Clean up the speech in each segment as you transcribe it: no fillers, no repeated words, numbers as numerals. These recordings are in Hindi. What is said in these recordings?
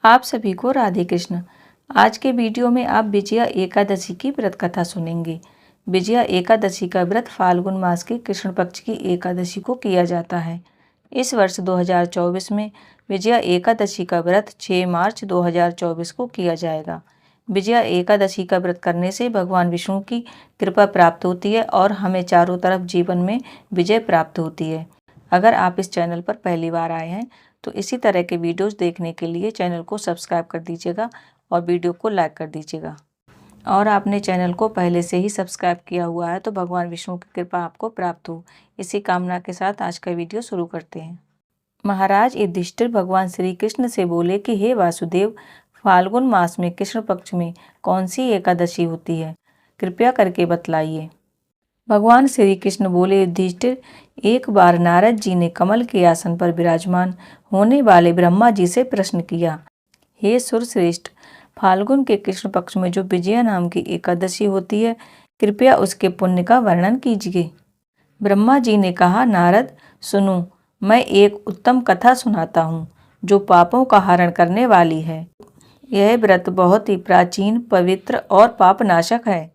आप सभी को राधे कृष्ण। आज के वीडियो में आप विजया एकादशी की व्रत कथा सुनेंगे। विजया एकादशी का व्रत फाल्गुन मास के कृष्ण पक्ष की एकादशी को किया जाता है। इस वर्ष 2024 में विजया एकादशी का व्रत 6 मार्च 2024 को किया जाएगा। विजया एकादशी का व्रत करने से भगवान विष्णु की कृपा प्राप्त होती है और हमें चारों तरफ जीवन में विजय प्राप्त होती है। अगर आप इस चैनल पर पहली बार आए हैं तो इसी तरह के वीडियोस देखने के लिए चैनल को सब्सक्राइब कर दीजिएगा और वीडियो को लाइक कर दीजिएगा। और आपने चैनल को पहले से ही सब्सक्राइब किया हुआ है तो भगवान विष्णु की कृपा आपको प्राप्त हो। इसी कामना के साथ आज का वीडियो शुरू करते हैं। महाराज युधिष्ठिर भगवान श्री कृष्ण से बोले कि हे वासुदेव, फाल्गुन मास में कृष्ण पक्ष में कौन सी एकादशी होती है, कृपया करके बतलाइए। भगवान श्री कृष्ण बोले, युधिष्ठिर, एक बार नारद जी ने कमल के आसन पर विराजमान होने वाले ब्रह्मा जी से प्रश्न किया, हे सुरश्रेष्ठ, फाल्गुन के कृष्ण पक्ष में जो विजया नाम की एकादशी होती है, कृपया उसके पुण्य का वर्णन कीजिए। ब्रह्मा जी ने कहा, नारद सुनो, मैं एक उत्तम कथा सुनाता हूँ जो पापों का हरण करने वाली है। यह व्रत बहुत ही प्राचीन, पवित्र और पापनाशक है।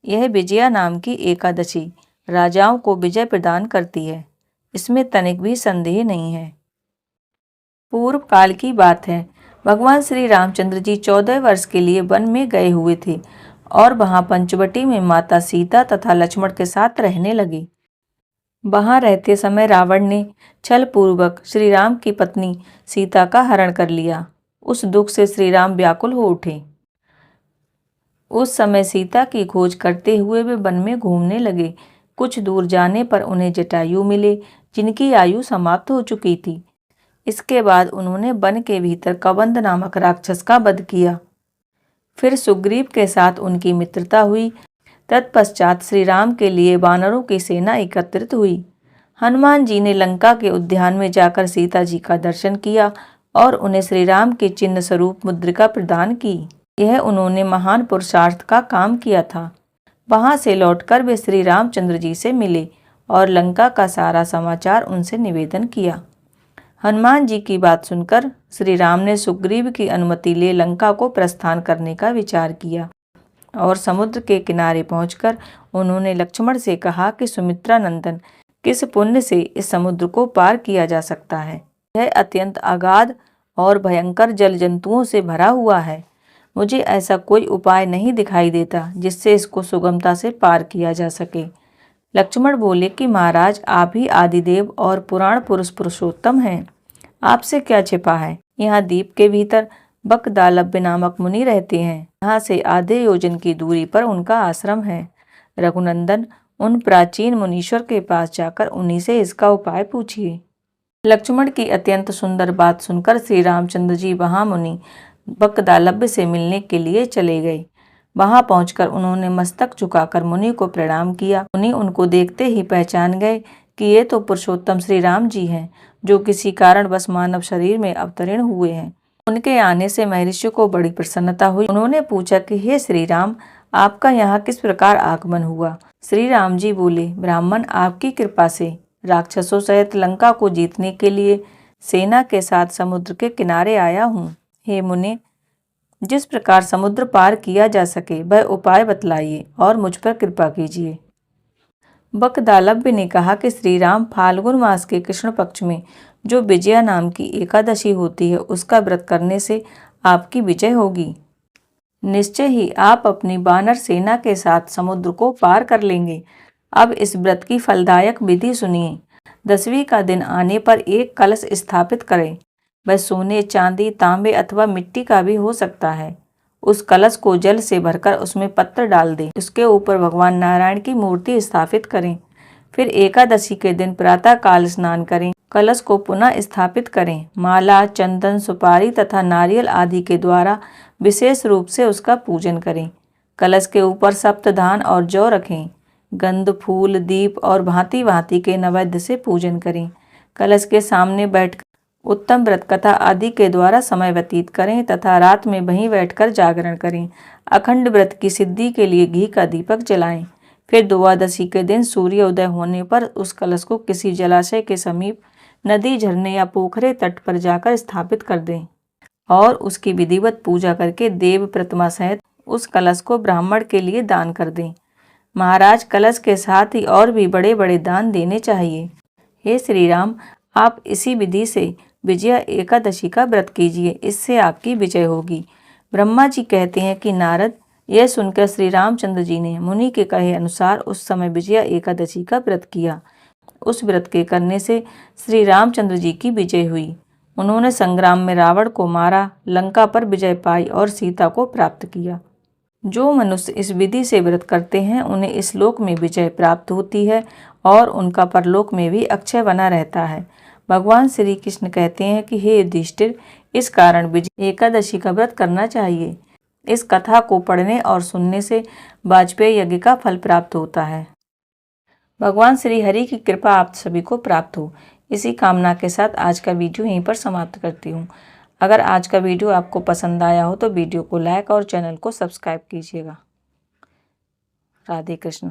यह विजया नाम की एकादशी राजाओं को विजय प्रदान करती है, इसमें तनिक भी संदेह नहीं है। पूर्व काल की बात है, भगवान श्री रामचंद्र जी 14 वर्ष के लिए वन में गए हुए थे और वहां पंचवटी में माता सीता तथा लक्ष्मण के साथ रहने लगे। वहां रहते समय रावण ने छल पूर्वक श्री राम की पत्नी सीता का हरण कर लिया। उस दुख से श्री राम व्याकुल हो उठे। उस समय सीता की खोज करते हुए वे वन में घूमने लगे। कुछ दूर जाने पर उन्हें जटायु मिले, जिनकी आयु समाप्त हो चुकी थी। इसके बाद उन्होंने वन के भीतर कबंध नामक राक्षस का वध किया। फिर सुग्रीव के साथ उनकी मित्रता हुई। तत्पश्चात श्री राम के लिए वानरों की सेना एकत्रित हुई। हनुमान जी ने लंका के उद्यान में जाकर सीता जी का दर्शन किया और उन्हें श्री राम के चिन्ह स्वरूप मुद्रिका प्रदान की। यह उन्होंने महान पुरुषार्थ का काम किया था। वहां से लौटकर वे श्री रामचंद्र जी से मिले और लंका का सारा समाचार उनसे निवेदन किया। हनुमान जी की बात सुनकर श्री राम ने सुग्रीव की अनुमति ले लंका को प्रस्थान करने का विचार किया और समुद्र के किनारे पहुंचकर उन्होंने लक्ष्मण से कहा कि सुमित्रा नंदन, किस पुण्य से इस समुद्र को पार किया जा सकता है। यह अत्यंत अगाध और भयंकर जल जंतुओं से भरा हुआ है। मुझे ऐसा कोई उपाय नहीं दिखाई देता जिससे इसको सुगमता से पार किया जा सके। लक्ष्मण बोले कि महाराज, आप ही आदिदेव और पुराण पुरुष पुरुषोत्तम हैं। आपसे क्या छिपा है। यहाँ द्वीप के भीतर बकदालभ्य नामक मुनि रहते हैं। यहाँ से आधे योजन की दूरी पर उनका आश्रम है। रघुनंदन, उन प्राचीन मुनीश्वर के पास जाकर उन्हीं से इसका उपाय पूछिए। लक्ष्मण की अत्यंत सुंदर बात सुनकर श्री रामचंद्र जी वहां मुनि बकदालभ्य से मिलने के लिए चले गए। वहां पहुंचकर उन्होंने मस्तक झुकाकर मुनि को प्रणाम किया। मुनि उनको देखते ही पहचान गए कि ये तो पुरुषोत्तम श्री राम जी हैं, जो किसी कारणवश मानव शरीर में अवतरण हुए हैं। उनके आने से महर्षि को बड़ी प्रसन्नता हुई। उन्होंने पूछा कि हे श्री राम, आपका यहाँ किस प्रकार आगमन हुआ। श्री राम जी बोले, ब्राह्मण, आपकी कृपा से राक्षसों सहित लंका को जीतने के लिए सेना के साथ समुद्र के किनारे आया हूँ। हे मुनि, जिस प्रकार समुद्र पार किया जा सके वह उपाय बतलाइए और मुझ पर कृपा कीजिए। बकदालभ्य ने कहा कि श्री राम, फाल्गुन मास के कृष्ण पक्ष में जो विजया नाम की एकादशी होती है उसका व्रत करने से आपकी विजय होगी। निश्चय ही आप अपनी वानर सेना के साथ समुद्र को पार कर लेंगे। अब इस व्रत की फलदायक विधि सुनिए। 10वीं का दिन आने पर एक कलश स्थापित करें। वह सोने, चांदी, तांबे अथवा मिट्टी का भी हो सकता है। उस कलश को जल से भरकर उसमें पत्र डाल दें। उसके ऊपर भगवान नारायण की मूर्ति स्थापित करें। फिर एकादशी के दिन प्रातः काल स्नान करें। कलश को पुनः स्थापित करें। माला, चंदन, सुपारी तथा नारियल आदि के द्वारा विशेष रूप से उसका पूजन करें। कलश के ऊपर सप्तधान और जौ रखें। गंध, फूल, दीप और भांति भांति के नैवेद्य से पूजन करें। कलश के सामने बैठ उत्तम व्रत कथा आदि के द्वारा समय व्यतीत करें तथा रात में वहीं बैठकर जागरण करें। अखंड व्रत की सिद्धि के लिए घी का दीपक जलाएं। फिर द्वादशी के दिन सूर्य उदय होने पर उस कलश को किसी जलाशय के समीप, नदी, झरने या पोखरे तट पर जाकर स्थापित कर दें। और उसकी विधिवत पूजा करके देव प्रतिमा सहित उस कलश को ब्राह्मण के लिए दान कर दें। महाराज, कलश के साथ ही और भी बड़े बड़े दान देने चाहिए। हे श्री राम, आप इसी विधि से विजया एकादशी का व्रत कीजिए, इससे आपकी विजय होगी। ब्रह्मा जी कहते हैं कि नारद, यह सुनकर श्री रामचंद्र जी ने मुनि के कहे अनुसार उस समय विजया एकादशी का व्रत किया। उस व्रत के करने से श्री रामचंद्र जी की विजय हुई। उन्होंने संग्राम में रावण को मारा, लंका पर विजय पाई और सीता को प्राप्त किया। जो मनुष्य इस विधि से व्रत करते हैं उन्हें इस लोक में विजय प्राप्त होती है और उनका परलोक में भी अक्षय बना रहता है। भगवान श्री कृष्ण कहते हैं कि हे युधिष्ठिर, इस कारण विजया एकादशी का व्रत करना चाहिए। इस कथा को पढ़ने और सुनने से वाजपेयी यज्ञ का फल प्राप्त होता है। भगवान श्री हरि की कृपा आप सभी को प्राप्त हो, इसी कामना के साथ आज का वीडियो यहीं पर समाप्त करती हूँ। अगर आज का वीडियो आपको पसंद आया हो तो वीडियो को लाइक और चैनल को सब्सक्राइब कीजिएगा। राधे कृष्ण।